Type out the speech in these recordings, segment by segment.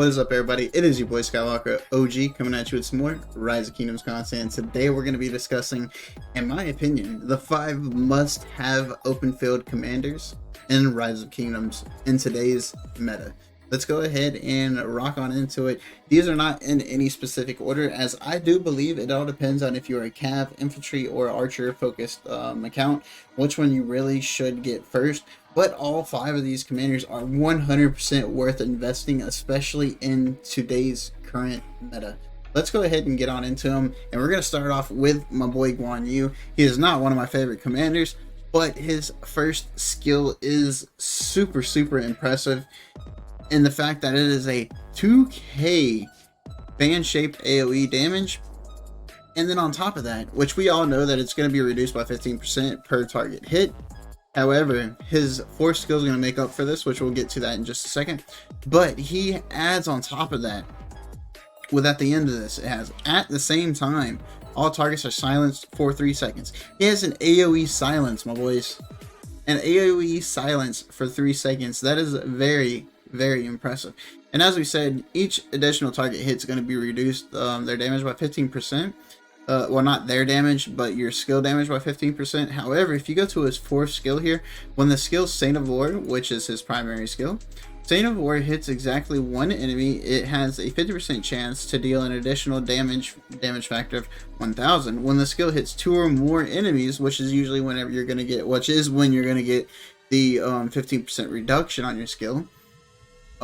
what is up, everybody? It is your boy Skywalker OG coming at you with some more Rise of Kingdoms content. Today we're going to be discussing, in my opinion, the 5 must-have open field commanders in Rise of Kingdoms in today's meta. Let's go ahead and rock on into it. These are not in any specific order, as I do believe it all depends on if you're a cav, infantry, or archer focused account, which one you really should get first. But all 5 of these commanders are 100% worth investing, especially in today's current meta. Let's go ahead and get on into them, and we're going to start off with my boy Guan Yu. He is not one of my favorite commanders, but his first skill is super impressive. And the fact that it is a 2k fan-shaped AoE damage, and then on top of that, which we all know that it's going to be reduced by 15% per target hit. However, his 4th skill is going to make up for this, which we'll get to that in just a second. But he adds on top of that, with at the end of this, it has at the same time, all targets are silenced for 3 seconds. He has an AoE silence, my boys. An AoE silence for 3 seconds. That is very impressive. And as we said, each additional target hit is going to be reduced their damage by 15%. Well, not their damage, but your skill damage by 15%. However, if you go to his 4th skill here, when the skill Saint of War, which is his primary skill, Saint of War hits exactly 1 enemy, it has a 50% chance to deal an additional damage factor of 1000. When the skill hits 2 or more enemies, which is usually whenever you're going to get, which is when you're going to get the 15% reduction on your skill.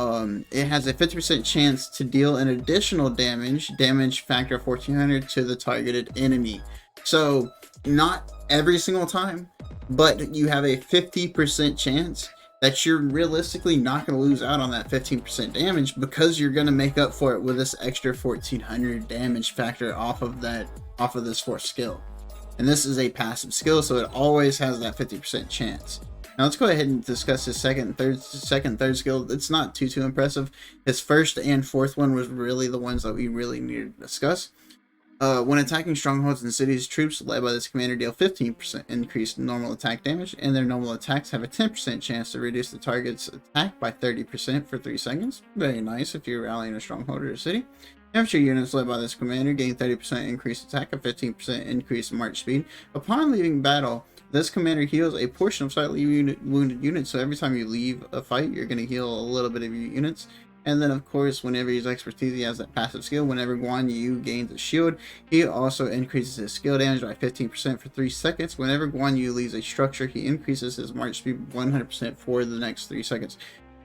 It has a 50% chance to deal an additional damage factor of 1400 to the targeted enemy. So not every single time, but you have a 50% chance that you're realistically not going to lose out on that 15% damage, because you're going to make up for it with this extra 1400 damage factor off of this 4th skill. And this is a passive skill, so it always has that 50% chance. Now let's go ahead and discuss his second and third skill. It's not too impressive. His 1st and 4th one was really the ones that we really needed to discuss. When attacking strongholds and cities, troops led by this commander deal 15% increased normal attack damage, and their normal attacks have a 10% chance to reduce the target's attack by 30% for 3 seconds. Very nice if you're rallying a stronghold or a city. Infantry units led by this commander gain 30% increased attack, a 15% increased march speed. Upon leaving battle, this commander heals a portion of slightly wounded units, so every time you leave a fight, you're going to heal a little bit of your units. And then, of course, whenever he's expertise, he has that passive skill. Whenever Guan Yu gains a shield, he also increases his skill damage by 15% for 3 seconds. Whenever Guan Yu leaves a structure, he increases his march speed 100% for the next 3 seconds.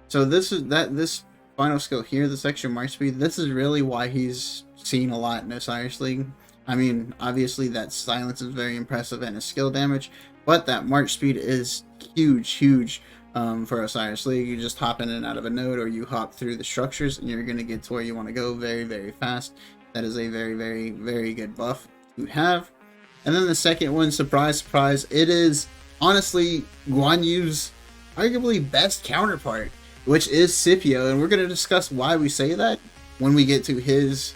So this final skill here, this extra march speed, this is really why he's seen a lot in Osiris League. I mean, obviously that silence is very impressive and his skill damage, but that march speed is huge for Osiris League. You just hop in and out of a node, or you hop through the structures, and you're going to get to where you want to go very fast. That is a very good buff to have. And then the second one, surprise, it is honestly Guan Yu's arguably best counterpart, which is Scipio, and we're going to discuss why we say that when we get to his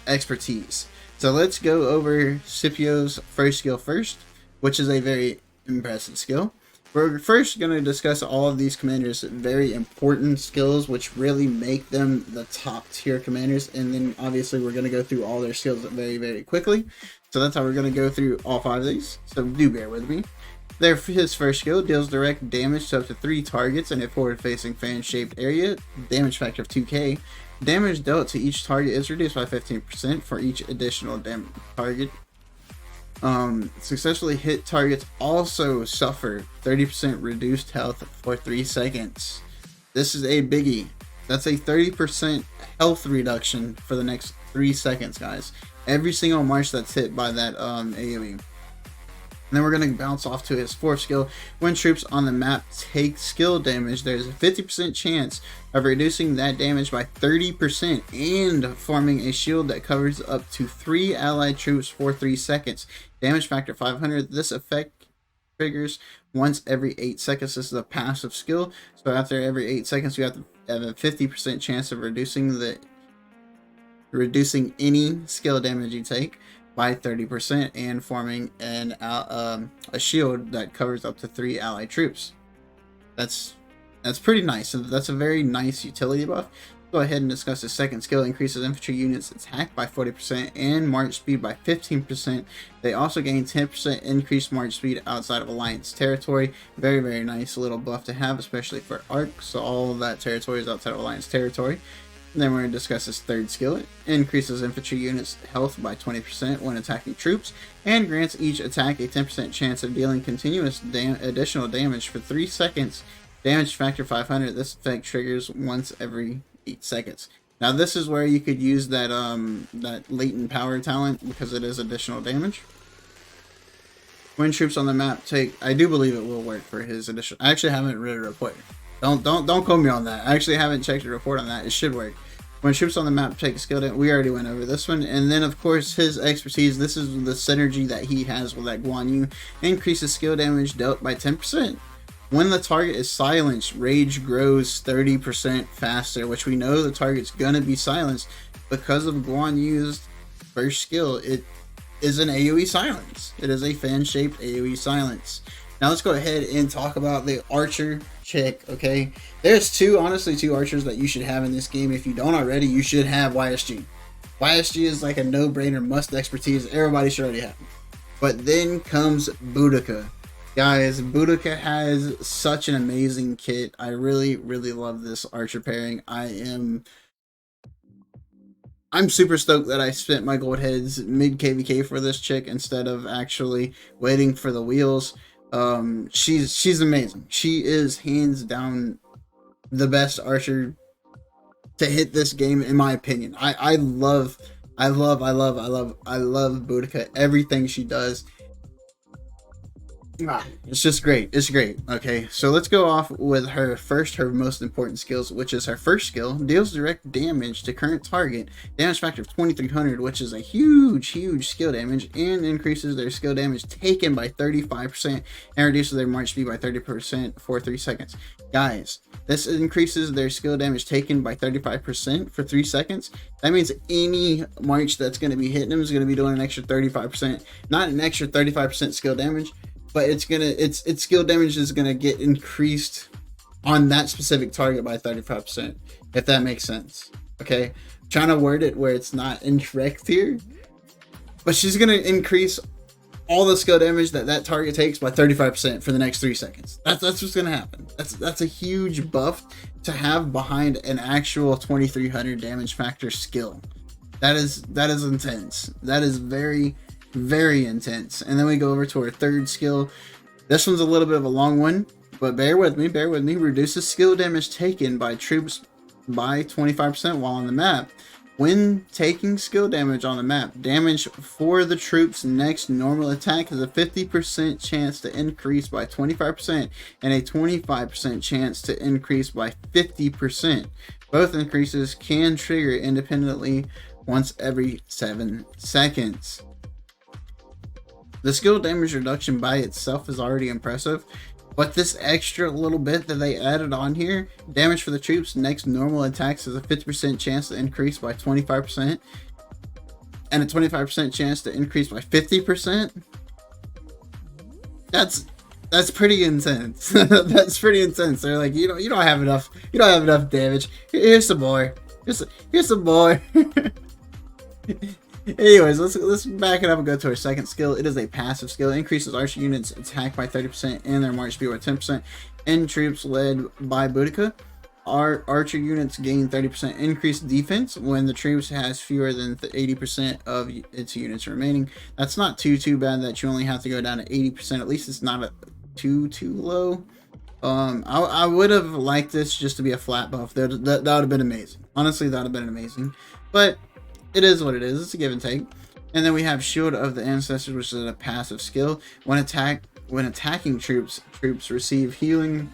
expertise. So let's go over Scipio's 1st skill first, which is a very impressive skill. We're first going to discuss all of these commanders' very important skills, which really make them the top tier commanders, and then obviously we're going to go through all their skills very quickly. So that's how we're going to go through all 5 of these, so do bear with me. His 1st skill deals direct damage to up to 3 targets in a forward-facing fan-shaped area, damage factor of 2k. Damage dealt to each target is reduced by 15% for each additional target. Successfully hit targets also suffer 30% reduced health for 3 seconds. This is a biggie. That's a 30% health reduction for the next 3 seconds, guys. Every single march that's hit by that AoE. And then we're going to bounce off to his 4th skill. When troops on the map take skill damage, there's a 50% chance of reducing that damage by 30% and forming a shield that covers up to 3 allied troops for 3 seconds. Damage factor 500. This effect triggers once every 8 seconds. This is a passive skill. So after every 8 seconds, you have to have a 50% chance of reducing any skill damage you take by 30% and forming a shield that covers up to 3 allied troops. That's pretty nice. That's a very nice utility buff. Go ahead and discuss the second skill. Increases infantry units attack by 40% and march speed by 15%. They also gain 10% increased march speed outside of Alliance territory. Very, very nice little buff to have, especially for Arc. So all of that territory is outside of Alliance territory. Then we're going to discuss his third skill. It increases infantry units' health by 20% when attacking troops, and grants each attack a 10% chance of dealing continuous additional damage for 3 seconds. Damage factor 500. This effect triggers once every 8 seconds. Now this is where you could use that that latent power talent, because it is additional damage. When troops on the map take, I do believe it will work for his additional. I actually haven't read a report. Don't quote me on that. I actually haven't checked the report on that. It should work. When troops on the map take a skill damage, we already went over this one. And then of course his expertise, this is the synergy that he has with that Guan Yu. Increases skill damage dealt by 10%. When the target is silenced, rage grows 30% faster, which we know the target's gonna be silenced because of Guan Yu's first skill. It is an AoE silence. It is a fan-shaped AoE silence. Now let's go ahead and talk about the archer chick, okay? There's honestly two archers that you should have in this game. If you don't already, you should have YSG. YSG is like a no-brainer, must expertise. Everybody should already have it. But then comes Boudica. Guys, Boudica has such an amazing kit. I really, really love this archer pairing. I'm super stoked that I spent my gold heads mid KVK for this chick instead of actually waiting for the wheels. She's amazing. She is hands down the best archer to hit this game, in my opinion. I love Boudica. Everything she does. It's just great. It's great. Okay, so let's go off with her most important skills, which is her first skill. Deals direct damage to current target, damage factor of 2300, which is a huge skill damage, and increases their skill damage taken by 35% and reduces their march speed by 30% for 3 seconds. Guys, this increases their skill damage taken by 35% for 3 seconds. That means any march that's going to be hitting them is going to be doing an extra 35%, not an extra 35% skill damage, but its skill damage is gonna get increased on that specific target by 35%, if that makes sense. Okay, I'm trying to word it where it's not incorrect here, but she's gonna increase all the skill damage that target takes by 35% for the next 3 seconds. That's what's gonna happen. That's a huge buff to have behind an actual 2300 damage factor skill. That is intense. That is very intense. And then we go over to our third skill. This one's a little bit of a long one, but bear with me. Reduces skill damage taken by troops by 25% while on the map. When taking skill damage on the map, damage for the troops next normal attack has a 50% chance to increase by 25% and a 25% chance to increase by 50%. Both increases can trigger independently once every 7 seconds. The skill damage reduction by itself is already impressive, but this extra little bit that they added on here, damage for the troops next normal attacks has a 50% chance to increase by 25% and a 25% chance to increase by 50%. That's pretty intense. That's pretty intense. They're like, you don't have enough damage. Here's some more. Here's some more. Anyways, let's back it up and go to our second skill. It is a passive skill. It increases archer units attack by 30% and their march speed by 10%. And troops led by Boudica. Our archer units gain 30% increased defense when the troops has fewer than 80% of its units remaining. That's not too bad that you only have to go down to 80%. At least it's not too low. I would have liked this just to be a flat buff. That would have been amazing. Honestly, that would have been amazing. But it is what it is. It's a give and take. And then we have Shield of the Ancestors, which is a passive skill. When attacking troops receive healing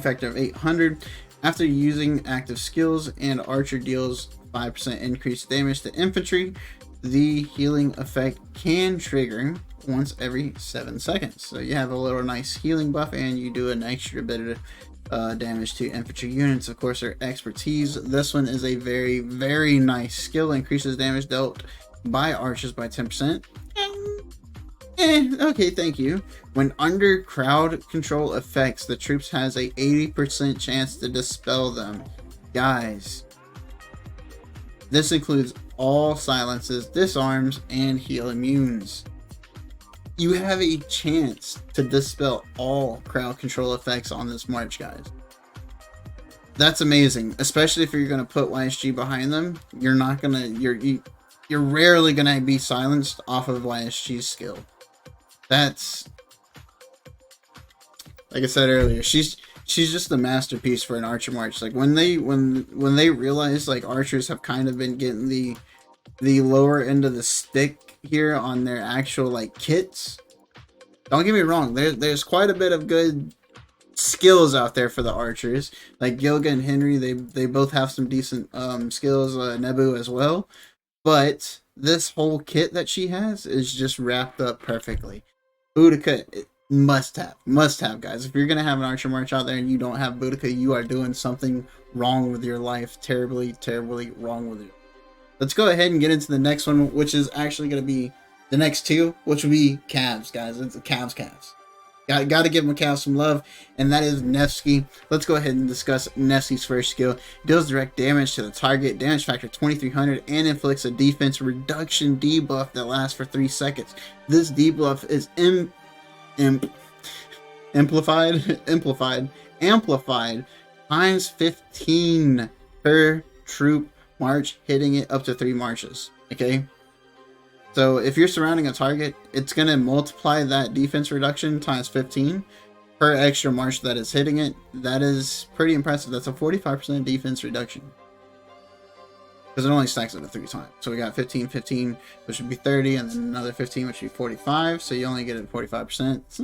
factor of 800 after using active skills, and archer deals 5% increased damage to infantry. The healing effect can trigger once every 7 seconds. So you have a little nice healing buff, and you do an extra bit of damage to infantry units. Of course, their expertise. This one is a very nice skill. Increases damage dealt by archers by 10%. Okay, thank you. When under crowd control effects, the troops has a 80% chance to dispel them. Guys, this includes all silences, disarms, and heal immunes. You have a chance to dispel all crowd control effects on this March, guys. That's amazing, especially if you're going to put YSG behind them. You're not going to, you're rarely going to be silenced off of YSG's skill. That's, like I said earlier, she's just a masterpiece for an Archer March. Like when they realize like archers have kind of been getting the lower end of the stick here on their actual like kits. Don't get me wrong, there's quite a bit of good skills out there for the archers. Like Gilga and Henry, they both have some decent skills, Nebu as well. But this whole kit that she has is just wrapped up perfectly. Boudica, must have, guys. If you're gonna have an Archer March out there and you don't have Boudica, you are doing something wrong with your life. Terribly wrong with it. Let's go ahead and get into the next one, which is actually going to be the next two, which will be Cavs, guys. It's the Cavs. Got to give Macau some love, and that is Nevsky. Let's go ahead and discuss Nevsky's first skill. Deals direct damage to the target, damage factor 2300, and inflicts a defense reduction debuff that lasts for 3 seconds. This debuff is amplified times 15 per troop march, hitting it up to 3 marches. Okay, so if you're surrounding a target, it's going to multiply that defense reduction times 15 per extra march that is hitting it. That is pretty impressive. That's a 45% defense reduction, because it only stacks it to 3 times. So we got 15, which would be 30, and then another 15, which would be 45. So you only get it at 45%. It's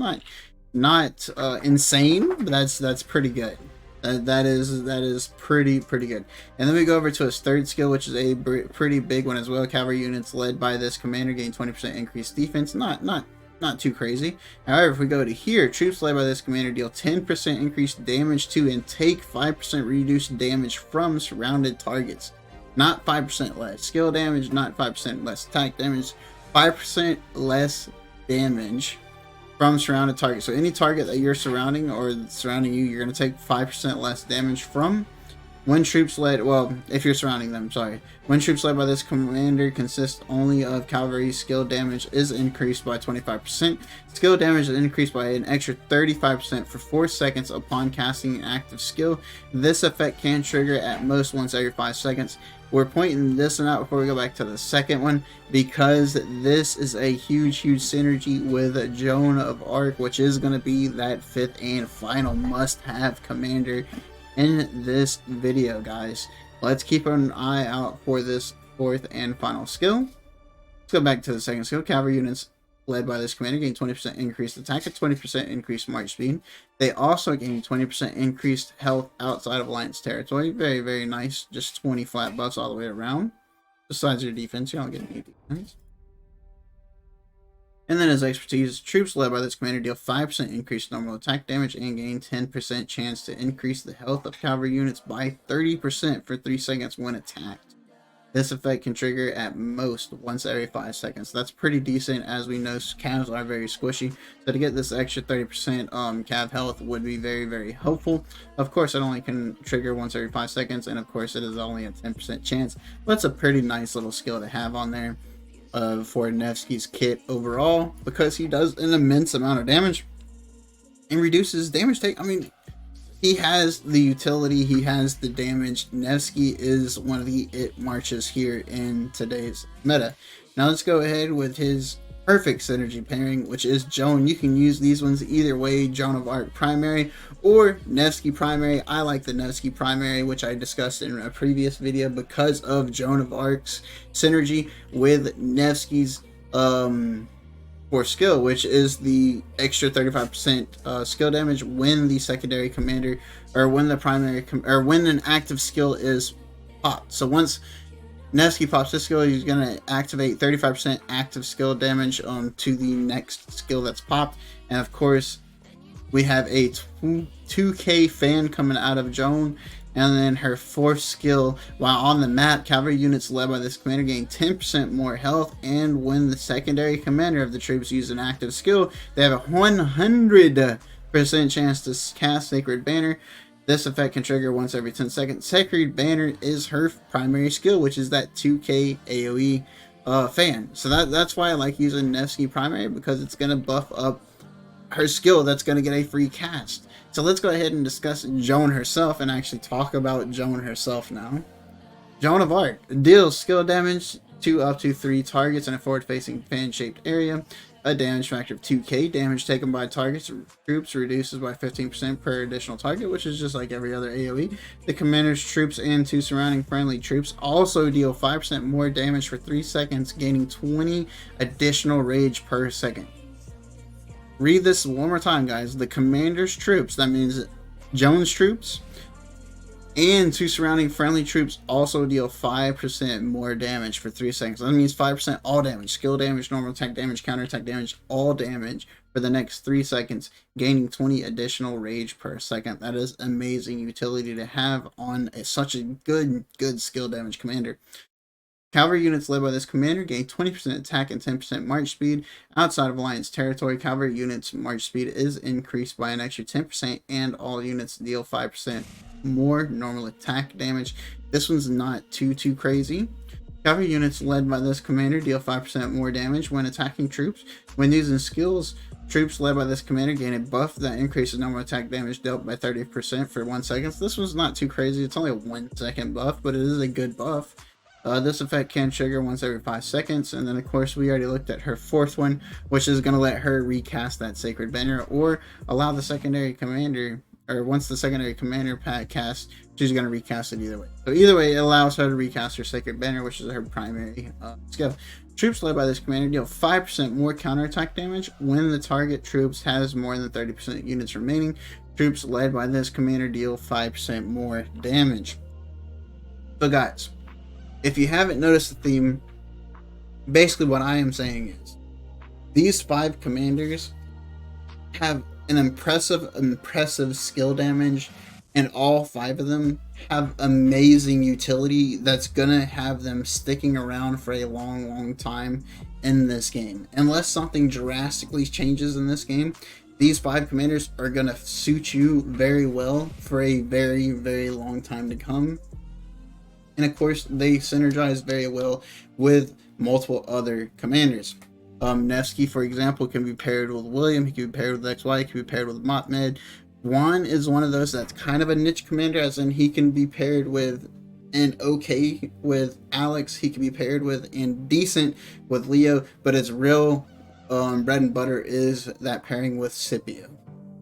not insane, but that's pretty good. That is pretty good. And then we go over to his third skill, which is a pretty big one as well. Cavalry units led by this commander gain 20% increased defense. Not too crazy. However, if we go to here, troops led by this commander deal 10% increased damage to and take 5% reduced damage from surrounded targets. Not 5% less skill damage, not 5% less attack damage, 5% less damage from surrounded targets. So any target that you're surrounding or surrounding you, you're going to take 5% less damage from. When troops led, well, if you're surrounding them, sorry. When troops led by this commander consist only of cavalry, skill damage is increased by 25%. Skill damage is increased by an extra 35% for 4 seconds upon casting an active skill. This effect can trigger at most once every 5 seconds. We're pointing this one out before we go back to the second one, because this is a huge synergy with Joan of Arc, which is going to be that 5th and final must-have commander in this video, guys. Let's keep an eye out for this 4th and final skill. Let's go back to the second skill. Cavalry units led by this commander gain 20% increased attack and 20% increased march speed. They also gain 20% increased health outside of alliance territory. Very nice. Just 20 flat buffs all the way around. Besides your defense, you don't get any defense. And then his expertise, troops led by this commander deal 5% increased normal attack damage and gain 10% chance to increase the health of cavalry units by 30% for 3 seconds when attacked. This effect can trigger at most once every 5 seconds. That's pretty decent, as we know Cavs are very squishy. So to get this extra 30% Cav health would be very helpful. Of course, it only can trigger once every 5 seconds, and of course it is only a 10% chance. But it's a pretty nice little skill to have on there for Nevsky's kit overall, because he does an immense amount of damage and reduces damage take. I mean, he has the utility, he has the damage. Nevsky is one of the it marches here in today's meta. Now let's go ahead with his perfect synergy pairing, which is Joan. You can use these ones either way, Joan of Arc primary or Nevsky primary. I like the Nevsky primary, which I discussed in a previous video, because of Joan of Arc's synergy with Nevsky's for skill, which is the extra 35% skill damage when the secondary commander, or when the primary or when an active skill is popped. So once Nevsky pops this skill, he's going to activate 35% active skill damage to the next skill that's popped. And of course, we have a 2k fan coming out of Joan. And then her 4th skill, while on the map, cavalry units led by this commander gain 10% more health, and when the secondary commander of the troops use an active skill, they have a 100% chance to cast Sacred Banner. This effect can trigger once every 10 seconds. Sacred Banner is her primary skill, which is that 2k AoE fan. So that's why I like using Nevsky primary, because it's going to buff up her skill that's going to get a free cast. So let's go ahead and discuss Joan herself and actually talk about Joan herself now. Joan of Arc deals skill damage to up to 3 targets in a forward-facing fan-shaped area. A damage factor of 2k. Damage taken by targets troops reduces by 15% per additional target, which is just like every other AoE. The commander's troops and 2 surrounding friendly troops also deal 5% more damage for 3 seconds, gaining 20 additional rage per second. Read this one more time, guys. The commander's troops, that means Joan's troops, and 2 surrounding friendly troops also deal 5% more damage for 3 seconds. That means 5% all damage. Skill damage, normal attack damage, counterattack damage, all damage for the next 3 seconds, gaining 20 additional rage per second. That is amazing utility to have on such a good skill damage commander. Cavalry units led by this commander gain 20% attack and 10% march speed. Outside of Alliance territory, cavalry units' march speed is increased by an extra 10%, and all units deal 5% more normal attack damage. This one's not too crazy. Cavalry units led by this commander deal 5% more damage when attacking troops. When using skills, troops led by this commander gain a buff that increases normal attack damage dealt by 30% for 1 second. So this one's not too crazy. It's only a 1 second buff, but it is a good buff. This effect can trigger once every 5 seconds, and then of course we already looked at her 4th one, which is going to let her recast that Sacred Banner, or allow the secondary commander, or once the secondary commander casts, she's going to recast it either way. So either way, it allows her to recast her Sacred Banner, which is her primary skill. Troops led by this commander deal 5% more counterattack damage when the target troops has more than 30% units remaining. Troops led by this commander deal 5% more damage. So guys, if you haven't noticed the theme, basically what I am saying is these 5 commanders have an impressive skill damage, and all 5 of them have amazing utility that's gonna have them sticking around for a long time in this game. Unless something drastically changes in this game, these 5 commanders are gonna suit you very well for a very long time to come. And of course, they synergize very well with multiple other commanders. Nevsky, for example, can be paired with William. He can be paired with XY. He can be paired with Montmed. Juan is one of those that's kind of a niche commander, as in he can be paired with and okay with Alex. He can be paired with and decent with Leo, but his real bread and butter is that pairing with Scipio.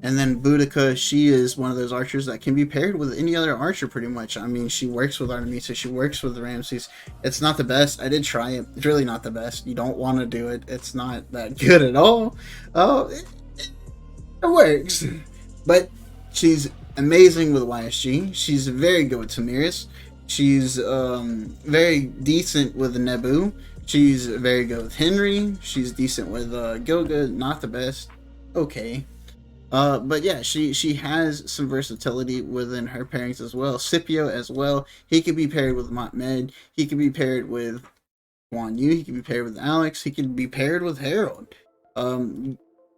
And then Boudica, she is one of those archers that can be paired with any other archer pretty much. I mean, she works with Artemisa, she works with Ramses. It's not the best. I did try it. It's really not the best. You don't want to do it. It's not that good at all. It works. But she's amazing with YSG. She's very good with Tamiris. She's very decent with Nebu. She's very good with Henry. She's decent with Gilga. Not the best. Okay. But yeah, she has some versatility within her pairings as well. Scipio as well. He could be paired with Montmed. He could be paired with Guan Yu. He could be paired with Alex. He could be paired with Harold.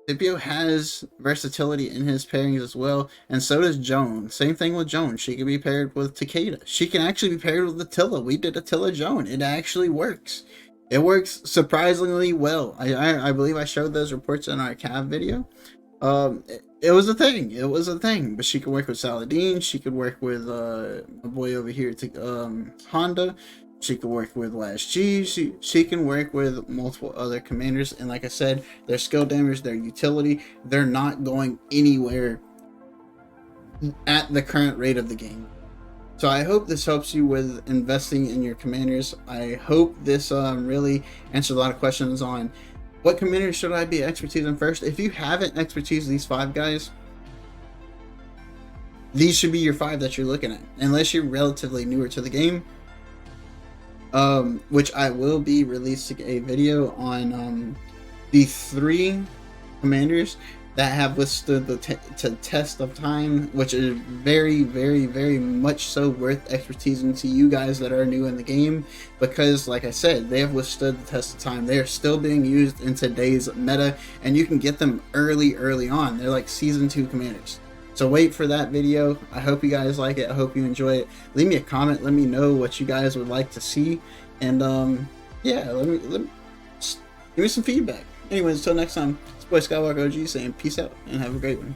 Scipio has versatility in his pairings as well, and so does Joan. Same thing with Joan. She can be paired with Takeda. She can actually be paired with Attila. We did Attila Joan. It actually works. It works surprisingly well. I believe I showed those reports in our Cav video. It was a thing. It was a thing. But she could work with Saladin. She could work with my boy over here, Honda. She could work with Last G. She can work with multiple other commanders. And like I said, their skill damage, their utility, they're not going anywhere at the current rate of the game. So I hope this helps you with investing in your commanders. I hope this really answers a lot of questions on what commanders should I be expertise in first. If you haven't expertise these 5 guys, these should be your 5 that you're looking at, unless you're relatively newer to the game. Which I will be releasing a video on the 3 commanders that have withstood the test of time, which is very much so worth expertise to you guys that are new in the game, because like I said, they have withstood the test of time. They are still being used in today's meta, and you can get them early on. They're like season 2 commanders. So wait for that video. I hope you guys like it. I hope you enjoy it. Leave me a comment. Let me know what you guys would like to see. And yeah, give me some feedback. Anyways, until next time, it's Boy Skywalker OG saying peace out and have a great one.